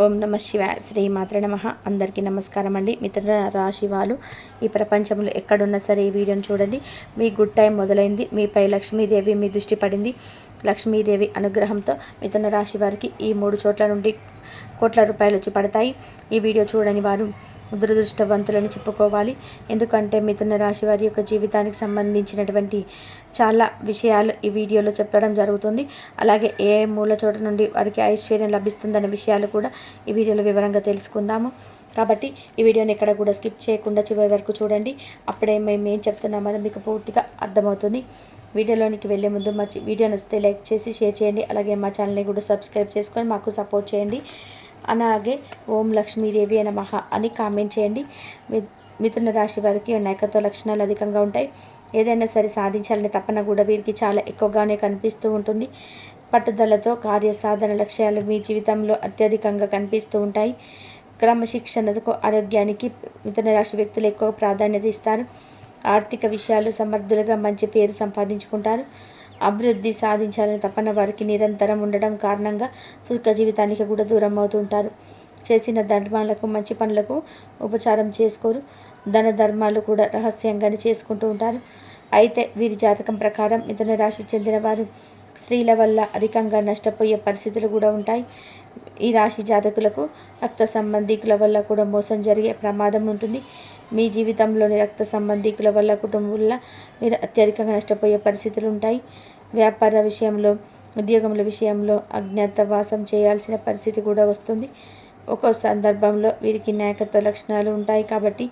ఓం నమ శివాయ. శ్రీ మాత్ర నమ. అందరికీ నమస్కారం అండి. మిత్రుల రాశి వాళ్ళు ఈ ప్రపంచంలో ఎక్కడున్నా సరే ఈ వీడియోని చూడండి. మీ గుడ్ టైం మొదలైంది. మీపై లక్ష్మీదేవి మీ దృష్టి పడింది. లక్ష్మీదేవి అనుగ్రహంతో మిథున రాశి వారికి ఈ 3 చోట్ల నుండి కోట్ల రూపాయలు వచ్చి పడతాయి. ఈ వీడియో చూడని వారు దురదృష్టవంతులని చెప్పుకోవాలి. ఎందుకంటే మిథున రాశి వారి యొక్క జీవితానికి సంబంధించినటువంటి చాలా విషయాలు ఈ వీడియోలో చెప్పడం జరుగుతుంది. అలాగే ఏ మూల చోట నుండి వారికి ఐశ్వర్యం లభిస్తుందనే విషయాలు కూడా ఈ వీడియోలో వివరంగా తెలుసుకుందాము. కాబట్టి ఈ వీడియోని ఎక్కడ కూడా స్కిప్ చేయకుండా చివరి వరకు చూడండి. అప్పుడే మేము ఏం చెప్తున్నామో మీకు పూర్తిగా అర్థమవుతుంది. వీడియోలోనికి వెళ్ళే ముందు మా వీడియో నచ్చితే లైక్ చేసి షేర్ చేయండి. అలాగే మా ఛానల్ని కూడా సబ్స్క్రైబ్ చేసుకొని మాకు సపోర్ట్ చేయండి. అలాగే ఓం లక్ష్మీదేవి నమః అని కామెంట్ చేయండి. మిథున రాశి వారికి నాయకత్వ లక్షణాలు అధికంగా ఉంటాయి. ఏదైనా సరే సాధించాలనే తపన కూడా వీరికి చాలా ఎక్కువగానే కనిపిస్తూ ఉంటుంది. పట్టుదలతో కార్యసాధన లక్ష్యాలు మీ జీవితంలో అత్యధికంగా కనిపిస్తూ ఉంటాయి. క్రమశిక్షణకు ఆరోగ్యానికి మిథున రాశి వ్యక్తులు ఎక్కువ ప్రాధాన్యత ఇస్తారు. ఆర్థిక విషయాలు సమర్థులుగా మంచి పేరు సంపాదించుకుంటారు. అభివృద్ధి సాధించాలని తపన వారికి నిరంతరం ఉండడం కారణంగా సుఖ జీవితానికి కూడా దూరం అవుతూ ఉంటారు. చేసిన ధర్మాలకు మంచి పనులకు ఉపచారం చేసుకోరు. ధన ధర్మాలు కూడా రహస్యంగానే చేసుకుంటూ ఉంటారు. అయితే వీరి జాతకం ప్రకారం మిథున రాశి చెందిన వారు స్త్రీల వల్ల అధికంగా నష్టపోయే పరిస్థితులు కూడా ఉంటాయి. ఈ రాశి జాతకులకు రక్త సంబంధికుల వల్ల కూడా మోసం జరిగే ప్రమాదం ఉంటుంది. మీ జీవితంలోని రక్త సంబంధికుల వల్ల కుటుంబం వల్ల మీరు అత్యధికంగా నష్టపోయే పరిస్థితులు ఉంటాయి. వ్యాపార విషయంలో, ఉద్యోగముల విషయంలో అజ్ఞాతవాసం చేయాల్సిన పరిస్థితి కూడా వస్తుంది. ఒక్కో సందర్భంలో వీరికి నాయకత్వ లక్షణాలు ఉంటాయి. కాబట్టి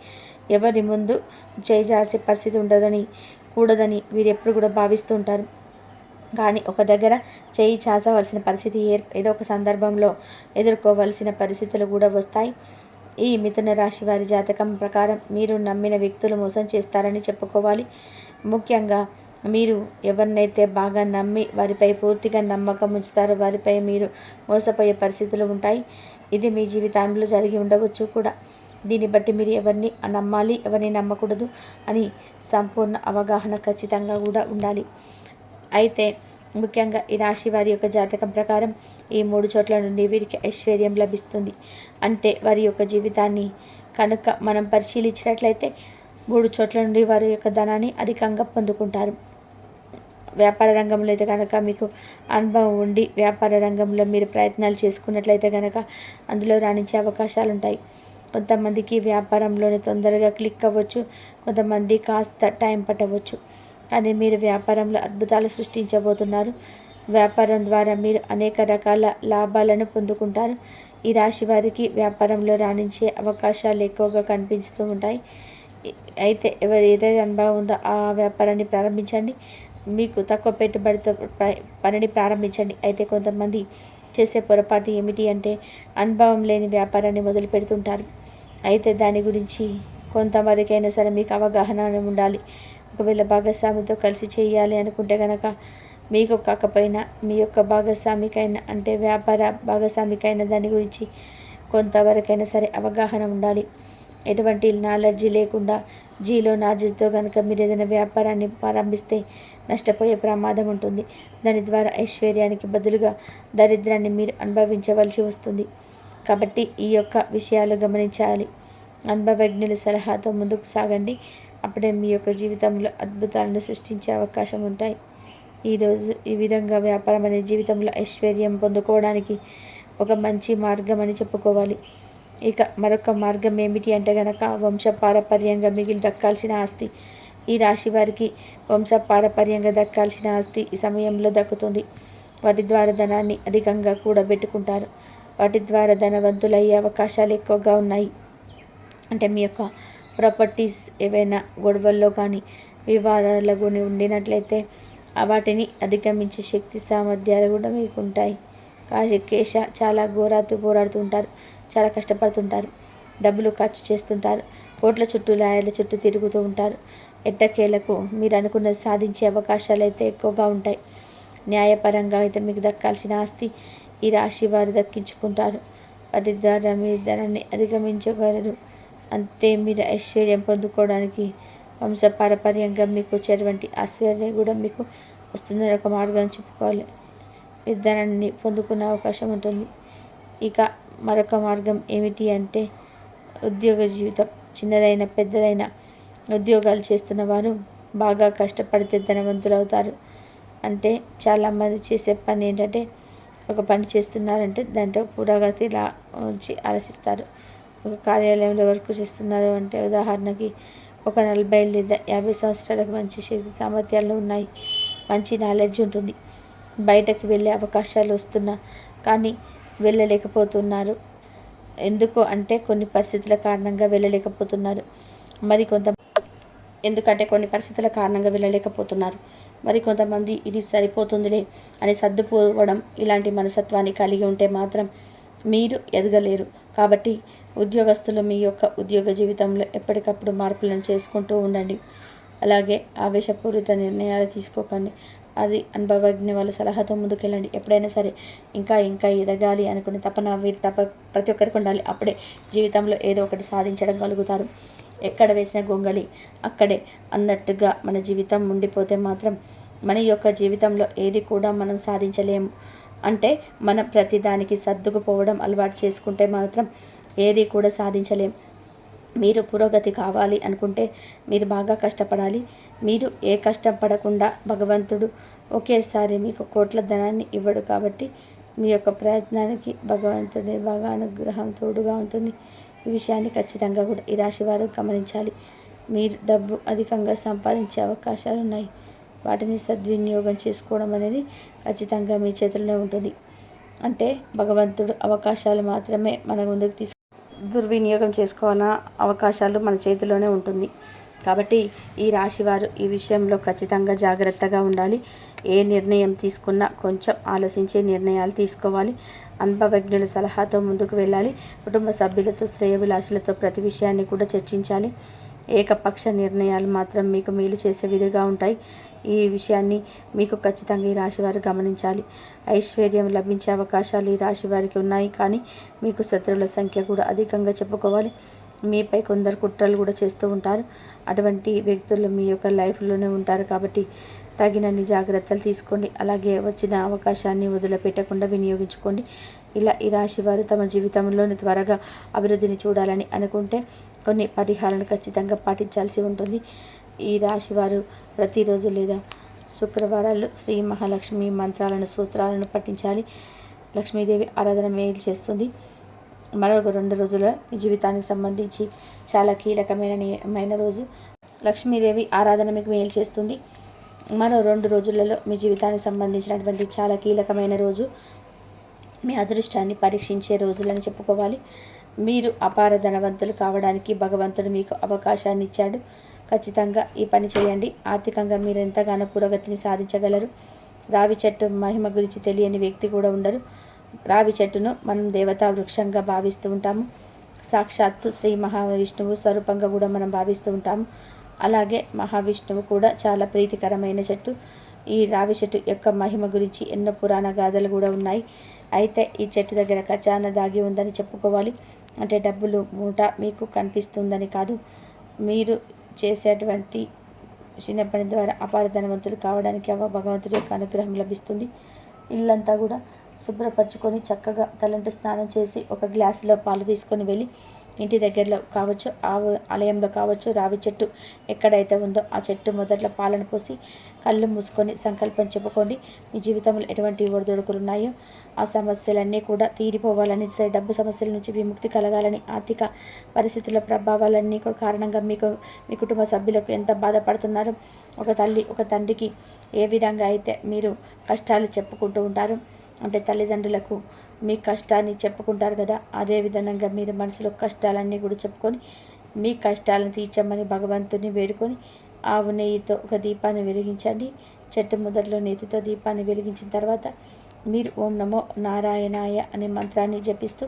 ఎవరి ముందు చేజార్చే పరిస్థితి కూడదని వీరు ఎప్పుడు కూడా భావిస్తూ ఉంటారు. కానీ ఒక దగ్గర చేయి చాచవలసిన పరిస్థితి ఏదో ఒక సందర్భంలో ఎదుర్కోవలసిన పరిస్థితులు కూడా వస్తాయి. ఈ మిథున రాశి వారి జాతకం ప్రకారం మీరు నమ్మిన వ్యక్తులు మోసం చేస్తారని చెప్పుకోవాలి. ముఖ్యంగా మీరు ఎవరినైతే బాగా నమ్మి వారిపై పూర్తిగా నమ్మకం ఉంచుతారో వారిపై మీరు మోసపోయే పరిస్థితులు ఉంటాయి. ఇది మీ జీవితంలో జరిగి ఉండవచ్చు కూడా. దీన్ని బట్టి మీరు ఎవరిని నమ్మాలి, ఎవరిని నమ్మకూడదు అని సంపూర్ణ అవగాహన ఖచ్చితంగా కూడా ఉండాలి. అయితే ముఖ్యంగా ఈ రాశి వారి యొక్క జాతకం ప్రకారం ఈ 3 చోట్ల నుండి వీరికి ఐశ్వర్యం లభిస్తుంది. అంటే వారి యొక్క జీవితాన్ని కనుక మనం పరిశీలించినట్లయితే 3 చోట్ల నుండి వారి యొక్క ధనాన్ని అధికంగా పొందుకుంటారు. వ్యాపార రంగంలో అయితే కనుక మీకు అనుభవం ఉండి వ్యాపార రంగంలో మీరు ప్రయత్నాలు చేసుకున్నట్లయితే కనుక అందులో రాణించే అవకాశాలు ఉంటాయి. కొంతమందికి వ్యాపారంలోనే తొందరగా క్లిక్ అవ్వచ్చు, కొంతమంది కాస్త టైం పట్టవచ్చు. కానీ మీరు వ్యాపారంలో అద్భుతాలు సృష్టించబోతున్నారు. వ్యాపారం ద్వారా మీరు అనేక రకాల లాభాలను పొందుకుంటారు. ఈ రాశి వారికి వ్యాపారంలో రాణించే అవకాశాలు ఎక్కువగా కనిపిస్తూ ఉంటాయి. అయితే ఎవరు ఏదైతే అనుభవం ఉందో ఆ వ్యాపారాన్ని ప్రారంభించండి. మీకు తక్కువ పెట్టుబడితో పనిని ప్రారంభించండి. అయితే కొంతమంది చేసే పొరపాటు ఏమిటి అంటే అనుభవం లేని వ్యాపారాన్ని మొదలు పెడుతుంటారు. అయితే దాని గురించి కొంతవరకైనా సరే మీకు అవగాహన ఉండాలి. ఒకవేళ భాగస్వామితో కలిసి చేయాలి అనుకుంటే కనుక మీకు కాకపోయినా మీ యొక్క భాగస్వామికైనా అంటే వ్యాపార భాగస్వామికైనా దాని గురించి కొంతవరకైనా సరే అవగాహన ఉండాలి. ఎటువంటి నాలెడ్జీ లేకుండా జీలో నాలెడ్జ్తో కనుక మీరు ఏదైనా వ్యాపారాన్ని ప్రారంభిస్తే నష్టపోయే ప్రమాదం ఉంటుంది. దాని ద్వారా ఐశ్వర్యానికి బదులుగా దరిద్రాన్ని మీరు అనుభవించవలసి వస్తుంది. కాబట్టి ఈ యొక్క విషయాలు గమనించాలి. అనుభవజ్ఞుల సలహాతో ముందుకు సాగండి. అప్పుడే మీ యొక్క జీవితంలో అద్భుతాలను సృష్టించే అవకాశం ఉంటాయి. ఈరోజు ఈ విధంగా వ్యాపారం అనే జీవితంలో ఐశ్వర్యం పొందుకోవడానికి ఒక మంచి మార్గం అని చెప్పుకోవాలి. ఇక మరొక మార్గం ఏమిటి అంటే కనుక వంశపారపర్యంగా మిగిలి దక్కాల్సిన ఆస్తి. ఈ రాశి వారికి వంశపారపర్యంగా దక్కాల్సిన ఆస్తి ఈ సమయంలో దక్కుతుంది. వాటి ద్వారా ధనాన్ని అధికంగా కూడబెట్టుకుంటారు. వాటి ద్వారా ధనవంతులయ్యే అవకాశాలు ఎక్కువగా ఉన్నాయి. అంటే మీ యొక్క ప్రాపర్టీస్ ఏవైనా గొడవల్లో కానీ వివాదాల్లో కానీ ఉండినట్లయితే వాటిని అధిగమించే శక్తి సామర్థ్యాలు కూడా మీకు ఉంటాయి. కేశ చాలా పోరాడుతూ ఉంటారు, చాలా కష్టపడుతుంటారు, డబ్బులు ఖర్చు చేస్తుంటారు, కోట్ల చుట్టూ లాయర్ల చుట్టూ తిరుగుతూ ఉంటారు. ఎట్టకేలకు మీరు అనుకున్నది సాధించే అవకాశాలు అయితే ఎక్కువగా ఉంటాయి. న్యాయపరంగా అయితే మీకు దక్కాల్సిన ఆస్తి ఈ రాశి వారు దక్కించుకుంటారు. వాటి ద్వారా మీ ధనాన్ని అధిగమించగలరు. అంతే మీరు ఐశ్వర్యం పొందుకోవడానికి వంశపారపర్యంగా మీకు వచ్చేటువంటి ఐశ్వర్యం కూడా మీకు వస్తుందని ఒక మార్గం చెప్పుకోవాలి. ధనాన్ని పొందుకునే అవకాశం ఉంటుంది. ఇక మరొక మార్గం ఏమిటి అంటే ఉద్యోగ జీవితం. చిన్నదైన పెద్దదైన ఉద్యోగాలు చేస్తున్న వారు బాగా కష్టపడితే ధనవంతులు అవుతారు. అంటే చాలామంది చేసే పని ఏంటంటే ఒక పని చేస్తున్నారంటే దాంట్లో పురోగతి ఆలోచిస్తారు. ఒక కార్యాలయంలో వర్క్ చేస్తున్నారు అంటే ఉదాహరణకి ఒక 40 లేదా 50 సంవత్సరాలకు మంచి శక్తి సామర్థ్యాలు ఉన్నాయి, మంచి నాలెడ్జ్ ఉంటుంది, బయటకు వెళ్ళే అవకాశాలు వస్తున్నా కానీ వెళ్ళలేకపోతున్నారు. ఎందుకు అంటే కొన్ని పరిస్థితుల కారణంగా వెళ్ళలేకపోతున్నారు. మరి కొంతమంది ఇది సరిపోతుందిలే అని సర్దుపోవడం ఇలాంటి మనస్తత్వాన్ని కలిగి ఉంటే మాత్రం మీరు ఎదగలేరు. కాబట్టి ఉద్యోగస్తులు మీ యొక్క ఉద్యోగ జీవితంలో ఎప్పటికప్పుడు మార్పులను చేసుకుంటూ ఉండండి. అలాగే ఆవేశపూరిత నిర్ణయాలు తీసుకోకండి. అది అనుభవజ్ఞ వాళ్ళ సలహాతో ముందుకెళ్ళండి. ఎప్పుడైనా సరే ఇంకా ఇంకా ఎదగాలి అనుకునే తపన ప్రతి ఒక్కరికి ఉండాలి. అప్పుడే జీవితంలో ఏదో ఒకటి సాధించడం కలుగుతారు. ఎక్కడ వేసిన గొంగళి అక్కడే అన్నట్టుగా మన జీవితం ఉండిపోతే మాత్రం మన యొక్క జీవితంలో ఏది కూడా మనం సాధించలేము. అంటే మనం ప్రతిదానికి సర్దుకుపోవడం అలవాటు చేసుకుంటే మాత్రం ఏది కూడా సాధించలేం. మీరు పురోగతి కావాలి అనుకుంటే మీరు బాగా కష్టపడాలి. మీరు ఏ కష్టం పడకుండా భగవంతుడు ఒకేసారి మీకు కోట్ల ధనాన్ని ఇవ్వడు. కాబట్టి మీ యొక్క ప్రయత్నానికి భగవంతుడే బాగా అనుగ్రహం తోడుగా ఉంటుంది. ఈ విషయాన్ని ఖచ్చితంగా కూడా ఈ రాశి వారు గమనించాలి. మీరు డబ్బు అధికంగా సంపాదించే అవకాశాలు ఉన్నాయి. వాటిని సద్వినియోగం చేసుకోవడం అనేది ఖచ్చితంగా మీ చేతుల్లోనే ఉంటుంది. అంటే భగవంతుడు అవకాశాలు మాత్రమే మన ముందుకు దుర్వినియోగం చేసుకోవాలన్న అవకాశాలు మన చేతిలోనే ఉంటుంది. కాబట్టి ఈ రాశివారు ఈ విషయంలో ఖచ్చితంగా జాగ్రత్తగా ఉండాలి. ఏ నిర్ణయం తీసుకున్నా కొంచెం ఆలోచించే నిర్ణయాలు తీసుకోవాలి. అనుభవజ్ఞుల సలహాతో ముందుకు వెళ్ళాలి. కుటుంబ సభ్యులతో శ్రేయోభిలాషులతో ప్రతి విషయాన్ని కూడా చర్చించాలి. ఏకపక్ష నిర్ణయాలు మాత్రం మీకు మేలు చేసే విధంగా ఉంటాయి. ఈ విషయాన్ని మీకు ఖచ్చితంగా ఈ రాశివారు గమనించాలి. ఐశ్వర్యం లభించే అవకాశాలు ఈ రాశి వారికి ఉన్నాయి. కానీ మీకు శత్రువుల సంఖ్య కూడా అధికంగా చెప్పుకోవాలి. మీపై కొందరు కుట్రలు కూడా చేస్తూ ఉంటారు. అటువంటి వ్యక్తులు మీ యొక్క లైఫ్లోనే ఉంటారు. కాబట్టి తగినన్ని జాగ్రత్తలు తీసుకోండి. అలాగే వచ్చిన అవకాశాన్ని వదిలిపెట్టకుండా వినియోగించుకోండి. ఇలా ఈ రాశి వారు తమ జీవితంలోని త్వరగా అభివృద్ధిని చూడాలని అనుకుంటే కొన్ని పరిహారాలను ఖచ్చితంగా పాటించాల్సి ఉంటుంది. ఈ రాశివారు ప్రతిరోజు లేదా శుక్రవారాలు శ్రీ మహాలక్ష్మి మంత్రాలను సూత్రాలను పఠించాలి. లక్ష్మీదేవి ఆరాధన మేలు చేస్తుంది. మరొక 2 రోజుల మీ జీవితానికి సంబంధించి చాలా కీలకమైన రోజు. లక్ష్మీదేవి ఆరాధన మీకు మేలు చేస్తుంది. మరో 2 రోజులలో మీ జీవితానికి సంబంధించినటువంటి చాలా కీలకమైన రోజు. మీ అదృష్టాన్ని పరీక్షించే రోజులని చెప్పుకోవాలి. మీరు అపార ధనవంతులు కావడానికి భగవంతుడు మీకు అవకాశాన్ని ఇచ్చాడు. ఖచ్చితంగా ఈ పని చేయండి. ఆర్థికంగా మీరు ఎంతగానో పురోగతిని సాధించగలరు. రావి చెట్టు మహిమ గురించి తెలియని వ్యక్తి కూడా ఉండరు. రావి చెట్టును మనం దేవతా వృక్షంగా భావిస్తూ ఉంటాము. సాక్షాత్తు శ్రీ మహావిష్ణువు స్వరూపంగా కూడా మనం భావిస్తూ ఉంటాము. అలాగే మహావిష్ణువు కూడా చాలా ప్రీతికరమైన చెట్టు. ఈ రావి చెట్టు యొక్క మహిమ గురించి ఎన్నో పురాణ గాథలు కూడా ఉన్నాయి. అయితే ఈ చెట్టు దగ్గర ఖజానా దాగి ఉందని చెప్పుకోవాలి. అంటే డబ్బులు మూట మీకు కనిపిస్తుందని కాదు. మీరు చేసేటువంటి చిన్న పని ద్వారా అపార ధనవంతులు కావడానికి భగవంతుడి యొక్క అనుగ్రహం లభిస్తుంది. ఇల్లంతా కూడా శుభ్రపరచుకొని చక్కగా తలంటు స్నానం చేసి ఒక గ్లాసులో పాలు తీసుకొని వెళ్ళి ఇంటి దగ్గరలో కావచ్చు, ఆలయంలో కావచ్చు, రావి చెట్టు ఎక్కడైతే ఉందో ఆ చెట్టు మొదట్లో పాలను పోసి కళ్ళు మూసుకొని సంకల్పం చెప్పుకోండి. మీ జీవితంలో ఎటువంటి ఒడిదుడుకులు ఉన్నాయో ఆ సమస్యలన్నీ కూడా తీరిపోవాలని, డబ్బు సమస్యల నుంచి విముక్తి కలగాలని, ఆర్థిక పరిస్థితుల ప్రభావాలన్నీ కూడా కారణంగా మీ కుటుంబ సభ్యులకు ఎంత బాధపడుతున్నారో, ఒక తల్లి ఒక తండ్రికి ఏ విధంగా అయితే మీరు కష్టాలు చెప్పుకుంటూ ఉంటారు, అంటే తల్లిదండ్రులకు మీ కష్టాన్ని చెప్పుకుంటారు కదా, అదే విధంగా మీరు మనసులో కష్టాలన్నీ కూడా చెప్పుకొని మీ కష్టాలను తీర్చమని భగవంతుని వేడుకొని ఆవు నెయ్యితో ఒక దీపాన్ని వెలిగించండి. చెట్టు మొదట్లో నేతితో దీపాన్ని వెలిగించిన తర్వాత మీరు ఓం నమో నారాయణాయ అనే మంత్రాన్ని జపిస్తూ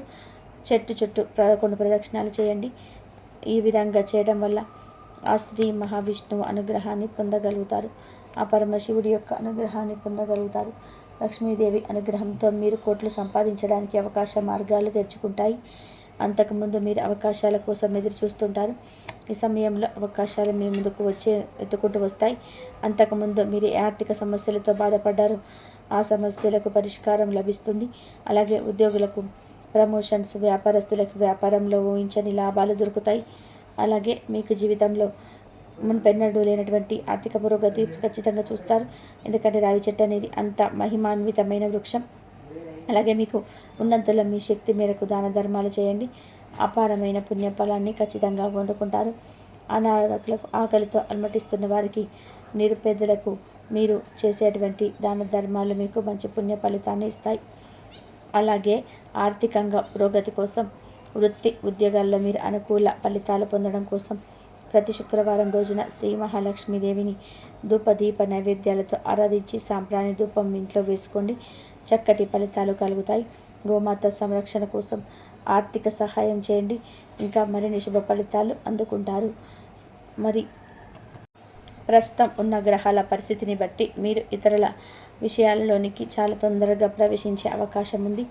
చెట్టు చుట్టూ 11 ప్రదక్షిణాలు చేయండి. ఈ విధంగా చేయడం వల్ల ఆ శ్రీ మహావిష్ణువు అనుగ్రహాన్ని పొందగలుగుతారు. ఆ పరమశివుడి యొక్క అనుగ్రహాన్ని పొందగలుగుతారు. లక్ష్మీదేవి అనుగ్రహంతో మీరు కోట్లు సంపాదించడానికి అవకాశ మార్గాలు తెరుచుకుంటాయి. అంతకుముందు మీరు అవకాశాల కోసం ఎదురు చూస్తుంటారు. ఈ సమయంలో అవకాశాలు మీ ముందుకు ఎత్తుకుంటూ వస్తాయి. అంతకుముందు మీరు ఆర్థిక సమస్యలతో బాధపడ్డారు, ఆ సమస్యలకు పరిష్కారం లభిస్తుంది. అలాగే ఉద్యోగులకు ప్రమోషన్స్, వ్యాపారస్తులకు వ్యాపారంలో ఊహించని లాభాలు దొరుకుతాయి. అలాగే మీకు జీవితంలో మునుపెన్నడూ లేనటువంటి ఆర్థిక పురోగతి ఖచ్చితంగా చూస్తారు. ఎందుకంటే రావి చెట్టు అనేది అంత మహిమాన్వితమైన వృక్షం. అలాగే మీకు ఉన్నంతలో మీ శక్తి మేరకు దాన ధర్మాలు చేయండి. అపారమైన పుణ్యఫలాన్ని ఖచ్చితంగా పొందుకుంటారు. అనాథకులకు, ఆకలితో అలమటిస్తున్న వారికి, నిరుపేదలకు మీరు చేసేటువంటి దాన ధర్మాలు మీకు మంచి పుణ్య ఫలితాన్ని ఇస్తాయి. అలాగే ఆర్థికంగా పురోగతి కోసం, వృత్తి ఉద్యోగాల్లో మీరు అనుకూల ఫలితాలు పొందడం కోసం ప్రతి శుక్రవారం రోజున శ్రీ మహాలక్ష్మీదేవిని ధూపదీప నైవేద్యాలతో ఆరాధించి సాంబ్రాణి ధూపం ఇంట్లో వేసుకోండి. చక్కటి ఫలితాలు కలుగుతాయి. గోమాత సంరక్షణ కోసం ఆర్థిక సహాయం చేయండి. ఇంకా మరిన్ని శుభ ఫలితాలు అందుకుంటారు. మరి ప్రస్తుతం ఉన్న గ్రహాల పరిస్థితిని బట్టి మీరు ఇతరుల విషయాలలోనికి చాలా తొందరగా ప్రవేశించే అవకాశం ఉంది.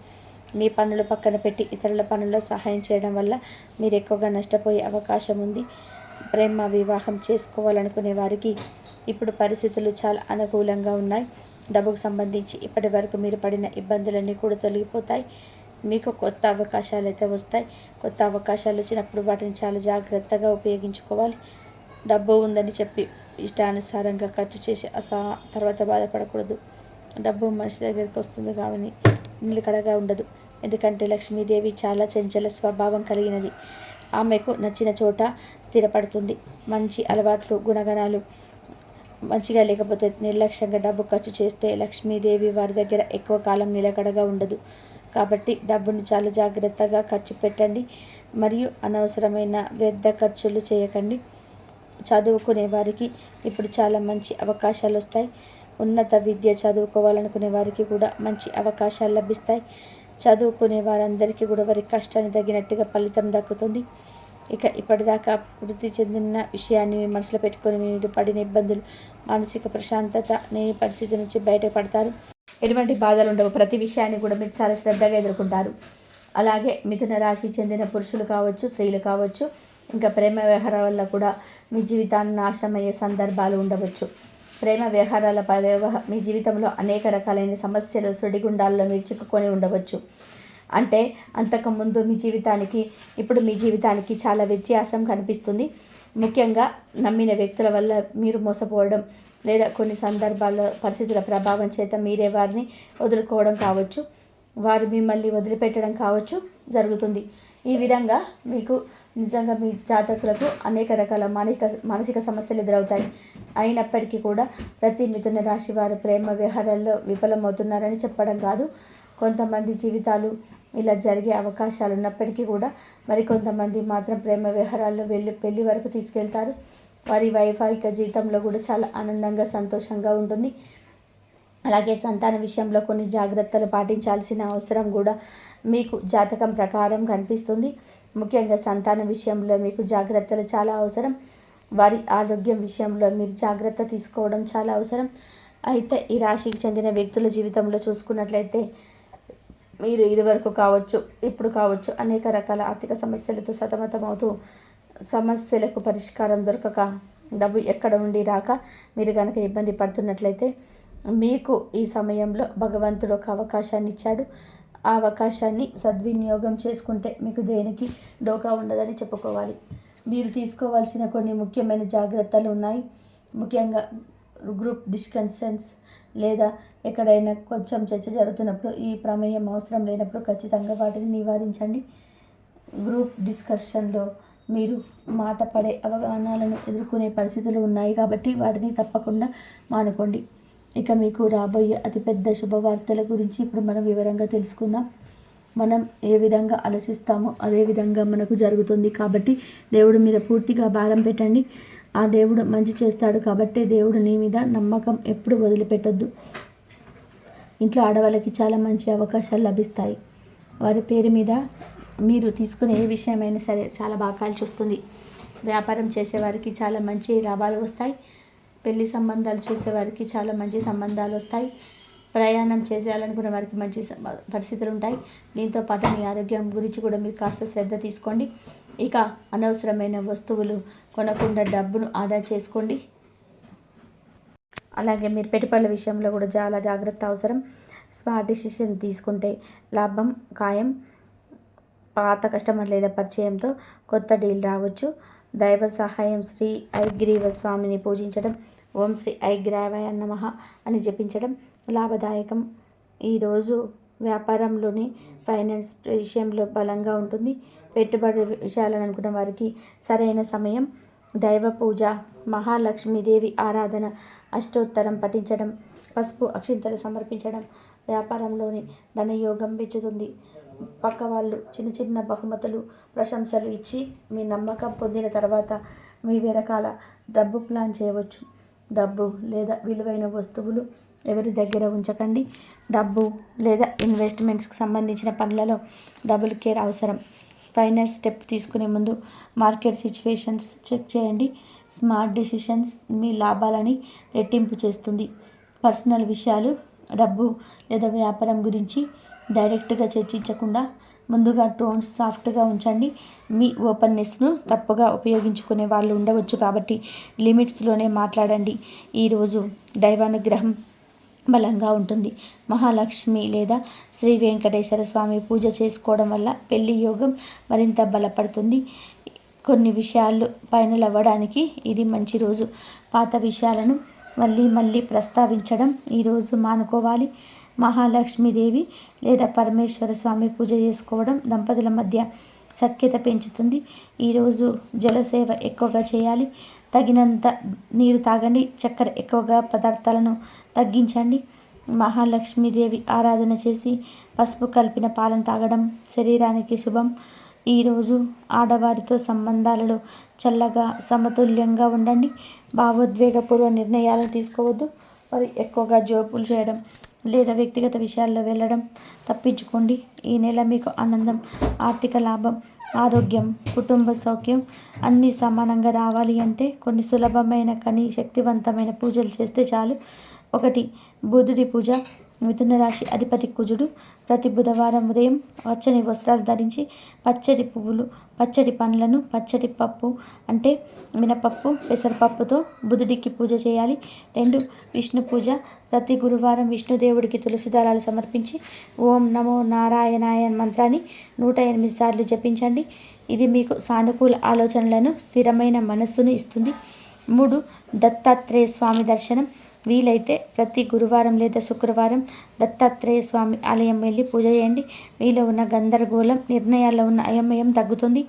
మీ పనులు పక్కన పెట్టి ఇతరుల పనుల్లో సహాయం చేయడం వల్ల మీరు ఎక్కువగా నష్టపోయే అవకాశం ఉంది. ప్రేమ వివాహం చేసుకోవాలనుకునే వారికి ఇప్పుడు పరిస్థితులు చాలా అనుకూలంగా ఉన్నాయి. డబ్బుకు సంబంధించి ఇప్పటి వరకు మీరు పడిన ఇబ్బందులన్నీ కూడా తొలగిపోతాయి. మీకు కొత్త అవకాశాలు అయితే వస్తాయి. కొత్త అవకాశాలు వచ్చినప్పుడు వాటిని చాలా జాగ్రత్తగా ఉపయోగించుకోవాలి. డబ్బు ఉందని చెప్పి ఇష్టానుసారంగా ఖర్చు చేసి తర్వాత బాధపడకూడదు. డబ్బు మనిషి దగ్గరికి వస్తుంది కానీ నిలకడగా ఉండదు. ఎందుకంటే లక్ష్మీదేవి చాలా చంచల స్వభావం కలిగినది. ఆమెకు నచ్చిన చోట స్థిరపడుతుంది. మంచి అలవాట్లు, గుణగణాలు మంచిగా లేకపోతే నిర్లక్ష్యంగా డబ్బు ఖర్చు చేస్తే లక్ష్మీదేవి వారి దగ్గర ఎక్కువ కాలం నిలకడగా ఉండదు. కాబట్టి డబ్బును చాలా జాగ్రత్తగా ఖర్చు పెట్టండి. మరియు అనవసరమైన వ్యర్థ ఖర్చులు చేయకండి. చదువుకునే వారికి ఇప్పుడు చాలా మంచి అవకాశాలు వస్తాయి. ఉన్నత విద్య చదువుకోవాలనుకునే వారికి కూడా మంచి అవకాశాలు లభిస్తాయి. చదువుకునే వారందరికీ కూడా వారి కష్టాన్ని తగినట్టుగా ఫలితం దక్కుతుంది. ఇక ఇప్పటిదాకా వృద్ధి చెందిన విషయాన్ని మనసులో పెట్టుకొని మీరు పడిన ఇబ్బందులు, మానసిక ప్రశాంతత లేని పరిస్థితి నుంచి బయటపడతారు. ఎటువంటి బాధలు ఉండవు. ప్రతి విషయాన్ని కూడా మీరు చాలా శ్రద్ధగా ఎదుర్కొంటారు. అలాగే మిథున రాశి చెందిన పురుషులు కావచ్చు, స్త్రీలు కావచ్చు, ఇంకా ప్రేమ వ్యవహారాల వల్ల కూడా మీ జీవితాన్ని నాశనం అయ్యే సందర్భాలు ఉండవచ్చు. ప్రేమ వ్యవహారాల మీ జీవితంలో అనేక రకాలైన సమస్యలు, సుడిగుండాల్లో మీరు చిక్కుకొని ఉండవచ్చు. అంటే అంతకుముందు మీ జీవితానికి ఇప్పుడు మీ జీవితానికి చాలా వ్యత్యాసం కనిపిస్తుంది. ముఖ్యంగా నమ్మిన వ్యక్తుల వల్ల మీరు మోసపోవడం, లేదా కొన్ని సందర్భాల్లో పరిస్థితుల ప్రభావం చేత మీరే వారిని వదులుకోవడం కావచ్చు, వారు మిమ్మల్ని వదిలిపెట్టడం కావచ్చు జరుగుతుంది. ఈ విధంగా మీకు నిజంగా మీ జాతకులకు అనేక రకాల మానసిక సమస్యలు ఎదురవుతాయి. అయినప్పటికీ కూడా ప్రతి మిథున రాశి వారు ప్రేమ వ్యవహారాల్లో విఫలమవుతున్నారని చెప్పడం కాదు. కొంతమంది జీవితాలు ఇలా జరిగే అవకాశాలు ఉన్నప్పటికీ కూడా మరికొంతమంది మాత్రం ప్రేమ వ్యవహారాల్లో పెళ్లి వరకు తీసుకెళ్తారు. వారి వైవాహిక జీవితంలో కూడా చాలా ఆనందంగా, సంతోషంగా ఉంటుంది. అలాగే సంతాన విషయంలో కొన్ని జాగ్రత్తలు పాటించాల్సిన అవసరం కూడా మీకు జాతకం ప్రకారం కనిపిస్తుంది. ముఖ్యంగా సంతాన విషయంలో మీకు జాగ్రత్తలు చాలా అవసరం. వారి ఆరోగ్యం విషయంలో మీరు జాగ్రత్త తీసుకోవడం చాలా అవసరం. అయితే ఈ రాశికి చెందిన వ్యక్తుల జీవితంలో చూసుకున్నట్లయితే మీరు ఇదివరకు కావచ్చు, ఇప్పుడు కావచ్చు, అనేక రకాల ఆర్థిక సమస్యలతో సతమతమవుతూ సమస్యలకు పరిష్కారం దొరకక, డబ్బు ఎక్కడ ఉండి రాక మీరు కనుక ఇబ్బంది పడుతున్నట్లయితే మీకు ఈ సమయంలో భగవంతుడు ఒక అవకాశాన్ని ఇచ్చాడు. ఆ అవకాశాన్ని సద్వినియోగం చేసుకుంటే మీకు దేనికి డోకా ఉండదని చెప్పుకోవాలి. మీరు తీసుకోవాల్సిన కొన్ని ముఖ్యమైన జాగ్రత్తలు ఉన్నాయి. ముఖ్యంగా గ్రూప్ డిస్కషన్స్ లేదా ఎక్కడైనా కొంచెం చర్చ జరుగుతున్నప్పుడు ఈ ప్రమేయం అవసరం లేనప్పుడు ఖచ్చితంగా వాటిని నివారించండి. గ్రూప్ డిస్కషన్లో మీరు మాట పడే అవగాహనలను ఎదుర్కొనే పరిస్థితులు ఉన్నాయి కాబట్టి వాటిని తప్పకుండా మానుకోండి. ఇక మీకు రాబోయే అతిపెద్ద శుభవార్తల గురించి ఇప్పుడు మనం వివరంగా తెలుసుకుందాం. మనం ఏ విధంగా ఆలోచిస్తామో అదే విధంగా మనకు జరుగుతుంది. కాబట్టి దేవుడి మీద పూర్తిగా భారం పెట్టండి. ఆ దేవుడు మంచి చేస్తాడు కాబట్టి దేవుడు నీ మీద నమ్మకం ఎప్పుడు వదిలిపెట్టొద్దు. ఇంట్లో ఆడవాళ్ళకి చాలా మంచి అవకాశాలు లభిస్తాయి. వారి పేరు మీద మీరు తీసుకునే ఏ విషయమైనా సరే చాలా బాగా కలిసి వస్తుంది. వ్యాపారం చేసేవారికి చాలా మంచి లాభాలు వస్తాయి. పెళ్లి సంబంధాలు చూసేవారికి చాలా మంచి సంబంధాలు వస్తాయి. ప్రయాణం చేసేయాలనుకునే వారికి మంచి పరిస్థితులు ఉంటాయి. దీంతో పాటు మీ ఆరోగ్యం గురించి కూడా మీరు కాస్త శ్రద్ధ తీసుకోండి. ఇక అనవసరమైన వస్తువులు కొనకుండా డబ్బును ఆదా చేసుకోండి. అలాగే మీరు పెట్టుబడుల విషయంలో కూడా చాలా జాగ్రత్త అవసరం. స్మార్ట్ డిసిషన్ తీసుకుంటే లాభం ఖాయం. పాత కస్టమర్ లేదా పరిచయంతో కొత్త డీల్ రావచ్చు. దైవ సహాయం శ్రీ ఐగ్రీవ స్వామిని పూజించడం, ఓం శ్రీ ఐగ్రీవాయ నమః అని జపించడం లాభదాయకం. ఈరోజు వ్యాపారంలోని ఫైనాన్స్ విషయంలో బలంగా ఉంటుంది. పెట్టుబడి విషయాలను అనుకున్న వారికి సరైన సమయం. దైవ పూజ, మహాలక్ష్మీదేవి ఆరాధన, అష్టోత్తరం పఠించడం, పసుపు అక్షింతలు సమర్పించడం వ్యాపారంలోని ధనయోగం పెంచుతుంది. పక్క వాళ్ళు చిన్న చిన్న బహుమతులు, ప్రశంసలు ఇచ్చి మీ నమ్మకం పొందిన తర్వాత మీ వెనకాల డబ్బు ప్లాన్ చేయవచ్చు. డబ్బు లేదా విలువైన వస్తువులు ఎవరి దగ్గర ఉంచకండి. డబ్బు లేదా ఇన్వెస్ట్మెంట్స్కి సంబంధించిన పనులలో డబుల్ కేర్ అవసరం. ఫైనల్ స్టెప్ తీసుకునే ముందు మార్కెట్ సిచ్యువేషన్స్ చెక్ చేయండి. స్మార్ట్ డెసిషన్స్ మీ లాభాలని రెట్టింపు చేస్తుంది. పర్సనల్ విషయాలు, డబ్బు లేదా వ్యాపారం గురించి డైరెక్ట్గా చర్చించకుండా ముందుగా టోన్స్ సాఫ్ట్గా ఉంచండి. మీ ఓపెన్నెస్ను తప్పుగా ఉపయోగించుకునే వాళ్ళు ఉండవచ్చు కాబట్టి లిమిట్స్లోనే మాట్లాడండి. ఈరోజు దైవానుగ్రహం బలంగా ఉంటుంది. మహాలక్ష్మి లేదా శ్రీ వెంకటేశ్వర స్వామి పూజ చేసుకోవడం వల్ల పెళ్లి యోగం మరింత బలపడుతుంది. కొన్ని విషయాలు ఫైనల్ అవ్వడానికి ఇది మంచి రోజు. పాత విషయాలను మళ్ళీ ప్రస్తావించడం ఈరోజు మానుకోవాలి. మహాలక్ష్మీదేవి లేదా పరమేశ్వర స్వామి పూజ చేసుకోవడం దంపతుల మధ్య సఖ్యత పెంచుతుంది. ఈరోజు జలసేవ ఎక్కువగా చేయాలి. తగినంత నీరు తాగండి. చక్కెర ఎక్కువగా పదార్థాలను తగ్గించండి. మహాలక్ష్మీదేవి ఆరాధన చేసి పసుపు కలిపిన పాలను తాగడం శరీరానికి శుభం. ఈరోజు ఆడవారితో సంబంధాలలో చల్లగా సమతుల్యంగా ఉండండి. భావోద్వేగపూర్వ నిర్ణయాలు తీసుకోవద్దు. మరి ఎక్కువగా జోకులు చేయడం లేదా వ్యక్తిగత విషయాల్లో వెళ్ళడం తప్పించుకోండి. ఈ నెల మీకు ఆనందం, ఆర్థిక లాభం, ఆరోగ్యం, కుటుంబ సౌఖ్యం అన్నీ సమానంగా రావాలి అంటే కొన్ని సులభమైన కానీ శక్తివంతమైన పూజలు చేస్తే చాలు. 1. బుధుడి పూజ. మిథున రాశి అధిపతి కుజుడు. ప్రతి బుధవారం ఉదయం పచ్చని వస్త్రాలు ధరించి పచ్చడి పువ్వులు, పచ్చడి పండ్లను, పచ్చడి పప్పు అంటే మినపప్పు, పెసరపప్పుతో బుధుడికి పూజ చేయాలి. 2. విష్ణు పూజ. ప్రతి గురువారం విష్ణుదేవుడికి తులసి దళాలు సమర్పించి ఓం నమో నారాయణాయ మంత్రాన్ని 108 సార్లు జపించండి. ఇది మీకు సానుకూల ఆలోచనలను, స్థిరమైన మనస్సును ఇస్తుంది. 3. దత్తాత్రేయ స్వామి దర్శనం. వీలైతే ప్రతి గురువారం లేదా శుక్రవారం దత్తాత్రేయ స్వామి ఆలయం వెళ్ళి పూజ చేయండి. మీలో ఉన్న గందరగోళం, నిర్ణయాల్లో ఉన్న అయోమయం తగ్గుతుంది.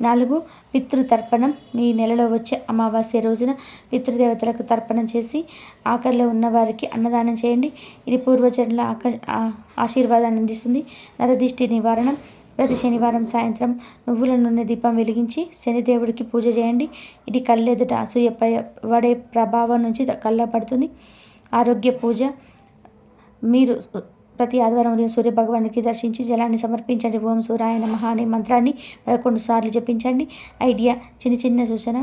4. పితృతర్పణం. ఈ నెలలో వచ్చే అమావాస్య రోజున పితృదేవతలకు తర్పణం చేసి ఆకలిలో ఉన్న వారికి అన్నదానం చేయండి. ఇది పూర్వజన్మల ఆశీర్వాదాన్ని అందిస్తుంది. నరదిష్టి నివారణం. ప్రతి శనివారం సాయంత్రం నువ్వుల నూనె దీపం వెలిగించి శనిదేవుడికి పూజ చేయండి. ఇది కళ్ళెదుట అసూయ పడే ప్రభావం నుంచి కళ్ళపడుతుంది. ఆరోగ్య పూజ. మీరు ప్రతి ఆదివారం ఉదయం సూర్యభగవానికి దర్శించి జలాన్ని సమర్పించండి. ఓం సూర్యాయ నమః అనే మంత్రాన్ని 11 సార్లు జపించండి. ఐడియా, చిన్న సూచన.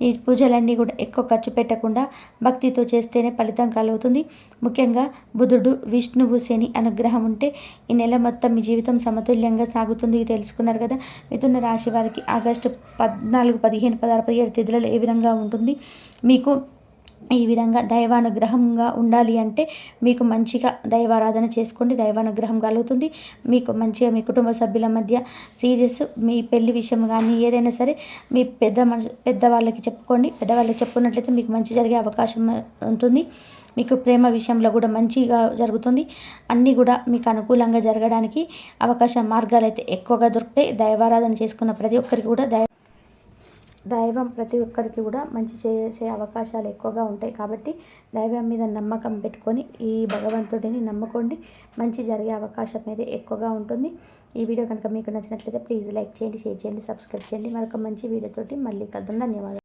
ఈ పూజలన్నీ కూడా ఎక్కువ ఖర్చు పెట్టకుండా భక్తితో చేస్తేనే ఫలితం కలుగుతుంది. ముఖ్యంగా బుధుడు, విష్ణువు, శని అనుగ్రహం ఉంటే ఈ నెల మొత్తం మీ జీవితం సమతుల్యంగా సాగుతుంది. తెలుసుకున్నారు కదా. మిథున రాశి వారికి ఆగస్టు 14, 15, 16, 17 తేదీలలో ఏ విధంగా ఉంటుంది? మీకు ఈ విధంగా దైవానుగ్రహంగా ఉండాలి అంటే మీకు మంచిగా దైవారాధన చేసుకోండి. దైవానుగ్రహం కలుగుతుంది. మీకు మంచిగా మీ కుటుంబ సభ్యుల మధ్య సీరియస్ మీ పెళ్లి విషయం కానీ ఏదైనా సరే మీ పెద్దవాళ్ళకి చెప్పుకోండి. పెద్దవాళ్ళకి చెప్పుకున్నట్లయితే మీకు మంచి జరిగే అవకాశం ఉంటుంది. మీకు ప్రేమ విషయంలో కూడా మంచిగా జరుగుతుంది. అన్నీ కూడా మీకు అనుకూలంగా జరగడానికి అవకాశ మార్గాలు అయితే ఎక్కువగా దొరుకుతాయి. దైవారాధన చేసుకున్న ప్రతి ఒక్కరికి కూడా దైవం ప్రతి ఒక్కరికి కూడా మంచి చేసే అవకాశాలు ఎక్కువగా ఉంటాయి. కాబట్టి దైవం మీద నమ్మకం పెట్టుకొని ఈ భగవంతుడిని నమ్ముకోండి. మంచి జరిగే అవకాశం అయితే ఎక్కువగా ఉంటుంది. ఈ వీడియో కనుక మీకు నచ్చినట్లయితే ప్లీజ్ లైక్ చేయండి, షేర్ చేయండి, సబ్స్క్రైబ్ చేయండి. మరొక మంచి వీడియోతోటి మళ్ళీ కలుద్దాం. ధన్యవాదాలు.